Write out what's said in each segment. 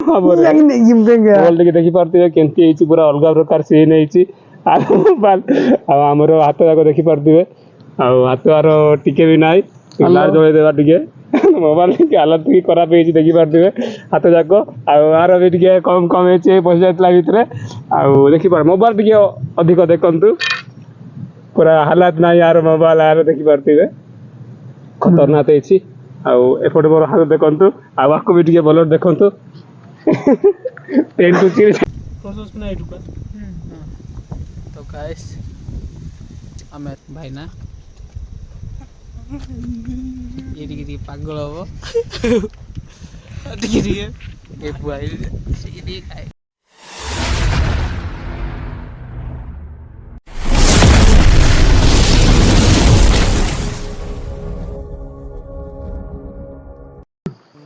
ଟିକେ ଦେଖିପାରୁଥିବେ କେମିତି ହେଇଛି ପୁରା ଅଲଗା ପ୍ରକାର ସିନ୍ ହେଇଛି। ଆଉ ଆମର ହାତ ଯାକ ଦେଖିପାରୁଥିବେ ଆଉ ହାତର ଟିକେ ବି ନାହିଁ ଲାଇଟ୍ ଜଳେଇଦେବା ଟିକେ ମୋବାଇଲ ଟିକେ ହାଲତ ଟିକେ ଖରାପ ହେଇଛି ଦେଖିପାରୁଥିବେ ହାତ ଯାକ ଆଉ ଆର ବି ଟିକେ କମ ହେଇଛି ପଶି ଯାଇଥିଲା ଭିତରେ ଆଉ ଦେଖିପାରୁ ମୋବାଇଲ ଟିକେ ଅଧିକ ଦେଖନ୍ତୁ ପୁରା ହାଲତ ନାହିଁ ଆର ମୋବାଇଲ ଆର ଦେଖିପାରୁଥିବେ ଖତରନାକ ହେଇଛି। ଆଉ ଏପଟେ ମୋର ହାତ ଦେଖନ୍ତୁ ଆଉ ଆକୁ ବି ଟିକେ ଭଲରେ ଦେଖନ୍ତୁ तो गाइस आमे भाई ना ये ଟିକେ ପାଗଳ ହବ ଟିକେ ଏ ବୁଆଇ ଟିକେ ଖାଏ।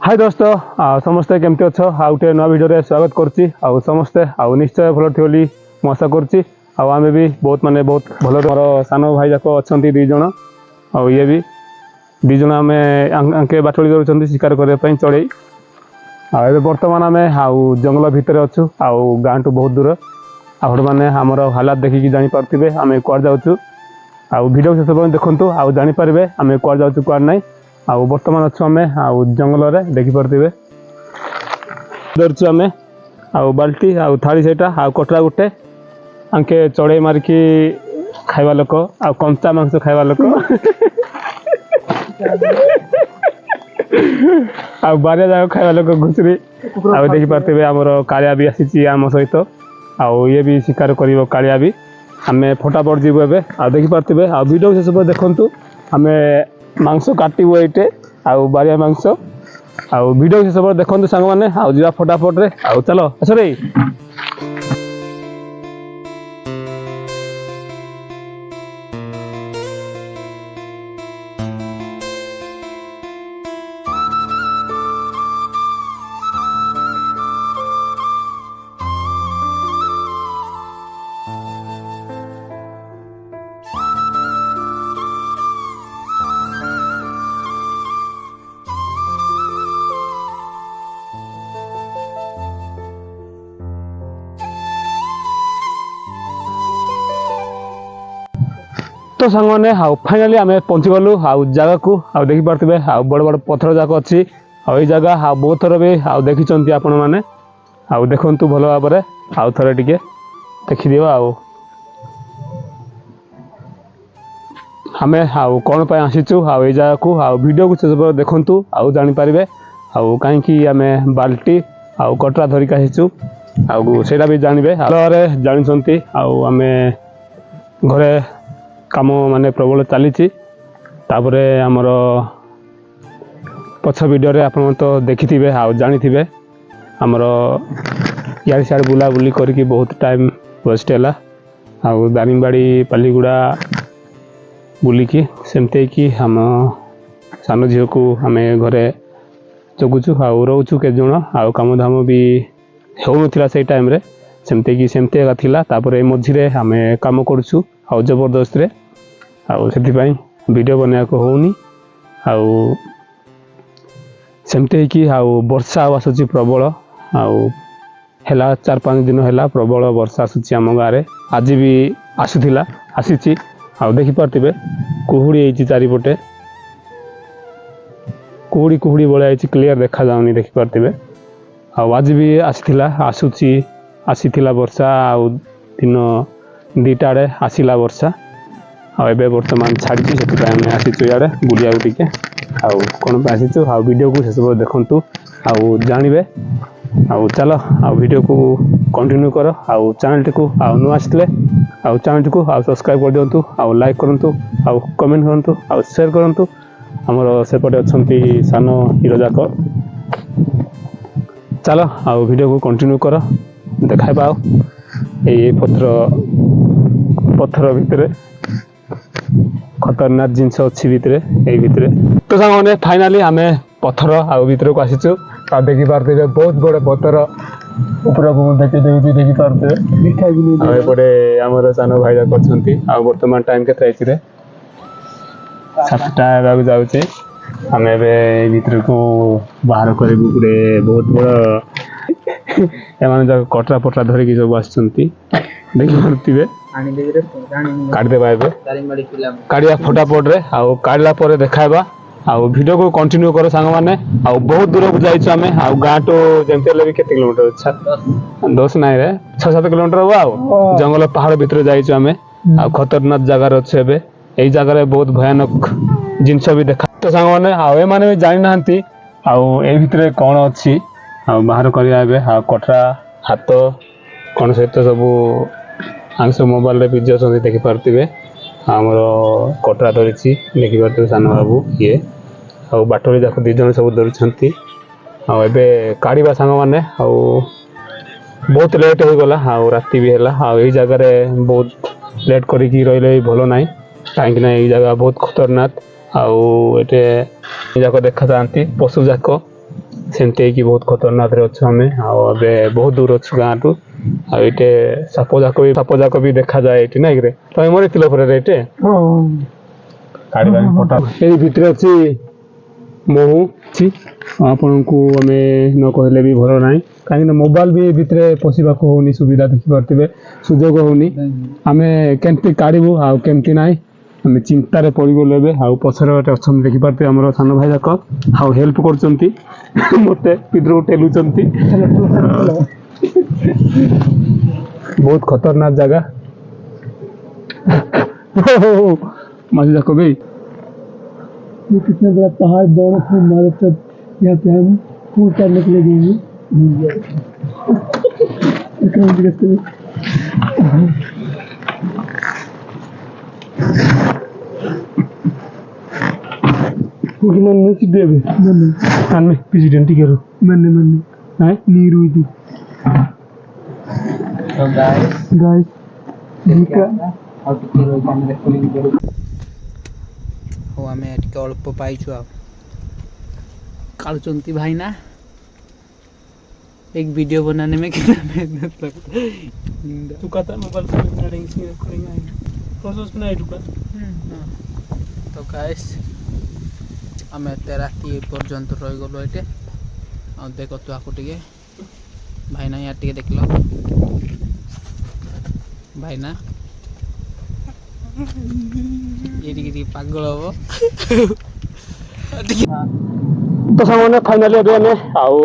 हाय दोस्त समस्ते केमती अच्छ आउ टे नया वीडियो रे स्वागत करछि आउ समस्ते आउ निश्चय भल थि बोली मु आशा करछि आउ आमे भी बहुत माने बहुत भल मोर सानो भाई जाक अछंती दी जण आउ ये भी दी जण आमे आंके बाटोली दरछंती शिकार करे पई चढ़ई आउ एबे वर्तमान आमे आउ जंगल भितर अछु आउ गां टू बहुत दूर आउ माने हमर हालात देखि जानि परतिबे आमे कोर जाउछु आउ वीडियो से सब देखंतु आउ जानि परबे आमे कोर जाउछु कोर नै आउ वर्तमान अच्छु आमे आउ जंगल रे देखि परतिबे दरछु आमे आउ बाल्टी आउ थाली सेटा आउ कटरा गुटे आंके चढ़ई मारकी खाइबा लोक आउ कंचा मांस खाइबा लोक आउ बारिया जाग खाइबा लोक घुसरी आउ देखि परतिबे हमर कालिया भी आसीची आम सहित आउ ये भी शिकार करिवो कालिया भी आमे फटाफट जीवो एबे आउ देखि परतिबे आउ वीडियो से सब देखंतु आमे मांस काटिबो एटे आउ बारिया मांस आउ वीडियो से सब देखंतु संग माने आउ जिया फटाफट रे आउ चलो असरे तो सांग मैंने हाउ फाइनाली आम पहुँची गलु आउ जगह को आउ देखि पारथिबे आउ बड़ बड़ पत्थर जाक अच्छी आउ ये जगह आउ बहुत थर भी आउ देखिचंती आपण माने आउ देखंतु भलो भाबरे आउ थरे टिके देखि दियो आउ हमें आउ कोन पय आसीचु आउ ये जगह को आउ वीडियो को सब देखंतु आउ जानि पारिबे आउ काहे कि आमे बाल्टी आउ कटरा धरि का आसीचु आउ सेटा भी जानिबे आरे जानिसंती आउ आमे घरे काम माने प्रबल चली आमर पछ वीडियो रे आप तो देखि थे आउ जानी थे आमर इाड़ सियाड़ बुला बुली करके बहुत टाइम वेस्ट है आउ दारिंगबाड़ी पालीगुड़ा बुलिकी सेमती कि आम सान झील को आम घरे जगुचु आउ रोचु के जन आउ काम धाम भी हो से टाइम रे सेमती कि सेमती थिला तापर मझे आम काम करुचु आउ जबरदस्त रे आउ से वीडियो बनया को होनी आउ सेमती कि आउ वर्षा आसूची प्रबल आउ है 4-5 दिन है प्रबल वर्षा आसूची आम गाँव आज भी आसूला आसी आउ देखि पारथिबे कुहुड़ी होती चारिपटे कुहुड़ी कुहुड़ी भाई क्लीयर देखा जाऊनी देखि पारथिबे आउ आज भी आसीला वर्षा आउ दिन 2टा आड़े आसीला वर्षा आउ एबे वर्तमान छाड़ी से आसीचु इे बुलिया टिके आउ कौन आसीचु आउ वीडियो को सब देखंतु आउ जानवे आउ चलो आउ वीडियो को कंटिन्यू कर आउ चैनल को आउ नु आसले आउ चैनल को आउ सब्सक्राइब कर दियंतु आउ लाइक करंतु आउ कमेंट करंतु आउ शेयर करंतु हमर सेपटे अछंती सानो हीरो जाक चलो आउ वीडियो को कंटिन्यू कर देखाय पाओ ए पत्थर भितर खतरनाक जिनस अच्छी भितर भितर तो सामने फाइनाली आम पत्थर आउ भीतर को आसीचु आ देखि पारथिबे बहुत बड़े पत्थर ऊपर को देखि पारथिबे एपटे आमर सानो भाई जाक अछंती आ वर्तमान टाइम केते आइछि रे 7टा बाबू जाउछे आम एबे भीतर को बाहर करबु गुडे बहुत बड़ ଏମାନେ ଯାକ କଟରା ପଟରା ଧରିକି ସବୁ ଆସିଛନ୍ତି ଦେଖିପାରୁଥିବେ। କାଟିଦେବା ଏବେ କାଢିବା ଫଟାଫଟରେ ଆଉ କାଢିଲା ପରେ ଦେଖାଇବା ଆଉ ଭିଡ଼ିଓକୁ କଣ୍ଟିନ୍ୟୁ କର ସାଙ୍ଗମାନେ। ଆଉ ବହୁତ ଦୂରକୁ ଯାଇଛୁ ଆମେ ଆଉ ଗାଁଠୁ ଯେମିତି ହେଲେ ବି କେତେ କିଲୋମିଟର 10 ନାହିଁ ରେ 6-7 କିଲୋମିଟର ହବ। ଆଉ ଜଙ୍ଗଲ ପାହାଡ଼ ଭିତରେ ଯାଇଛୁ ଆମେ ଆଉ ଖତରନାକ ଜାଗାରେ ଅଛୁ ଏବେ। ଏଇ ଜାଗାରେ ବହୁତ ଭୟାନକ ଜିନିଷ ବି ଦେଖା ତ ସାଙ୍ଗମାନେ। ଆଉ ଏମାନେ ବି ଜାଣିନାହାନ୍ତି ଆଉ ଏଇ ଭିତରେ କ'ଣ ଅଛି ଆଉ ବାହାର କରିବା ଏବେ। ଆଉ କଟରା ହାତ କ'ଣ ସହିତ ସବୁ ଆମେ ସବୁ ମୋବାଇଲରେ ବିଜି ଅଛନ୍ତି ଦେଖିପାରୁଥିବେ। ଆମର କଟରା ଧରିଛି ଦେଖିପାରୁଥିବେ ସାନ ବାବୁ ଇଏ ଆଉ ବାଟରେ ଯାକ 2 ଜଣ ସବୁ ଧରୁଛନ୍ତି। ଆଉ ଏବେ କାଢ଼ିବା ସାଙ୍ଗମାନେ ଆଉ ବହୁତ ଲେଟ୍ ହୋଇଗଲା ଆଉ ରାତି ବି ହେଲା। ଆଉ ଏଇ ଜାଗାରେ ବହୁତ ଲେଟ୍ କରିକି ରହିଲେ ବି ଭଲ ନାହିଁ କାହିଁକିନା ଏଇ ଜାଗା ବହୁତ ଖତରନାକ। ଆଉ ଏଠି ଯାକ ଦେଖାଯାଆନ୍ତି ପଶୁ ଯାକ ସେମିତି ହେଇକି ବହୁତ ଖତରନାକରେ ଅଛୁ ଆମେ। ଆଉ ଏବେ ବହୁତ ଦୂର ଅଛୁ ଗାଁଠୁ। ଆଉ ଏଇଠି ସାପ ଯାକ ବି ଦେଖାଯାଏ ଏଇଠି ନାଇଁ କିରେ ତମେ ମରିଥିଲ ପରେ ଏଇଠି କାଢ଼ିବା ଫଟା। ଏଇ ଭିତରେ ଅଛି ମହୁ ଅଛି ଆପଣଙ୍କୁ ଆମେ ନ କହିଲେ ବି ଭଲ ନାହିଁ କାହିଁକିନା ମୋବାଇଲ ବି ଭିତରେ ପଶିବାକୁ ହେଉନି ସୁବିଧା ଦେଖିପାରୁଥିବେ ସୁଯୋଗ ହେଉନି। ଆମେ କେମିତି କାଢ଼ିବୁ ଆଉ କେମିତି ନାହିଁ ଆମେ ଚିନ୍ତାରେ ପଡ଼ିଗଲୁ ଏବେ। ଆଉ ପଛରେ ଗୋଟେ ଅଛନ୍ତି ଦେଖିପାରୁଥିବେ ଆମର ସାନ ଭାଇ ଯାକ ଆଉ ହେଲ୍ପ କରୁଛନ୍ତି ମୋତେ ଭିତରକୁ ଠେଲୁଛନ୍ତି। ବହୁତ ଖତରନାକ ଜାଗା माझी जाको भाई ये कितने बड़ा पहाड़ दौड़ खूब मारे तब यहाँ पे हम टूर करने के लिए गए मैंने प्रेसिडेंट करो मैंने नीरू थी गाइस ହଉ ଆମେ ଟିକେ ଅଳ୍ପ ପାଇଛୁ ଆଉ काढ़ुचंती भाई ना एक वीडियो बनाने में कितना मेहनत लगता है। तू कहता मोबाइल से रिकॉर्डिंग से रिकॉर्डिंग आएगा प्रोसेस में नहीं रुका। तो गाइस आम एत राति पर्यंत रही गलु ये आ देख तु आको टे भाईना यार टे देख लो भाईना ये पागल हम तो सामने फाइनाली अभी आम आउ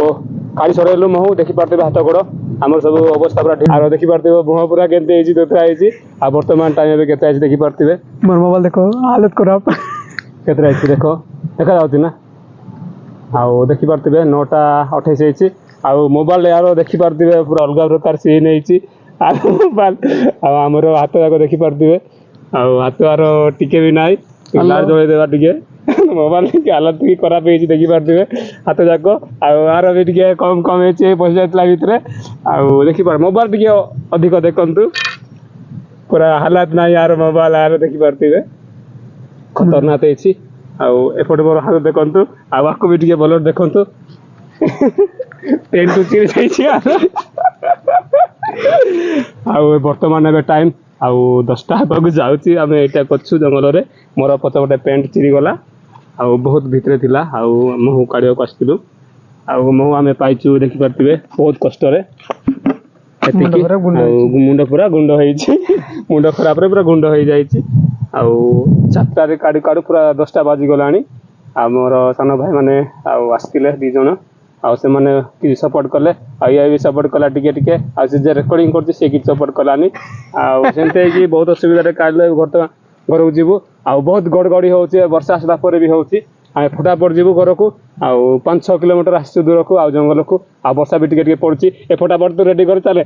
काढ़ी सरेलु महू देखिपारे हाथ गोड़ आम सब अवस्था पूरा ठीक और देखिपारे मुह पूरा केमती दोता है। आ बर्तमान टाइम ए के देखिपारे मोर मोबाइल देख हालत खराब के देख देखा जाऊँ ना आउ देखिपारे 9:28 आउ मोबाइल यार देखिपारे पूरा अलग प्रकार सीन मोबाइल आमर हाथ जाक देखिपारे आउ हाथ यार टिके भी नाई लाइट जलई देवा टिके मोबाइल की हालत भी खराब है देखिपारे हाथ जाक आर भी टे कम कम पशि जाता भितर आउ देखिपार मोबाइल टे अधिक देखु पूरा हालत ना यार मोबाइल यार देखिपारे खतरनाक है। एपटे मोर हाथ देखु आपको भी टे भल देखु पेन टू चिरी बर्तमान ए टाइम आउ 10टा को जाऊँगी आम यहाँ करछु जंगल में मोर पच गोटे पेंट चिरी गला आउ बहुत भितर थिला आउ महू काढ़ा आसलु आउ महू आम पाइचु देखिपारे बहुत कष्ट मुंड पूरा गुंड मुंड खराब पूरा गुंड हो जाए 7टारे काढ़ू काढ़ू पूरा 10टा बाजिगला आमर सान भाई मैंने आसते 2 जन से मैंने कि सपोर्ट कले या भी सपोर्ट कला टिके टिके जे रेकर्डिंग कर सपोर्ट कलानी आमती बहुत असुविधा काढ़ घर को जीवु बहुत गड़गड़ी हो वर्षा आसला भी हो फटाफट जीवु घर को 5-6 किलोमीटर आसु दूर को जंगल को वर्षा भी टिके पड़ी ए फटाफट तो रेडी कर चले।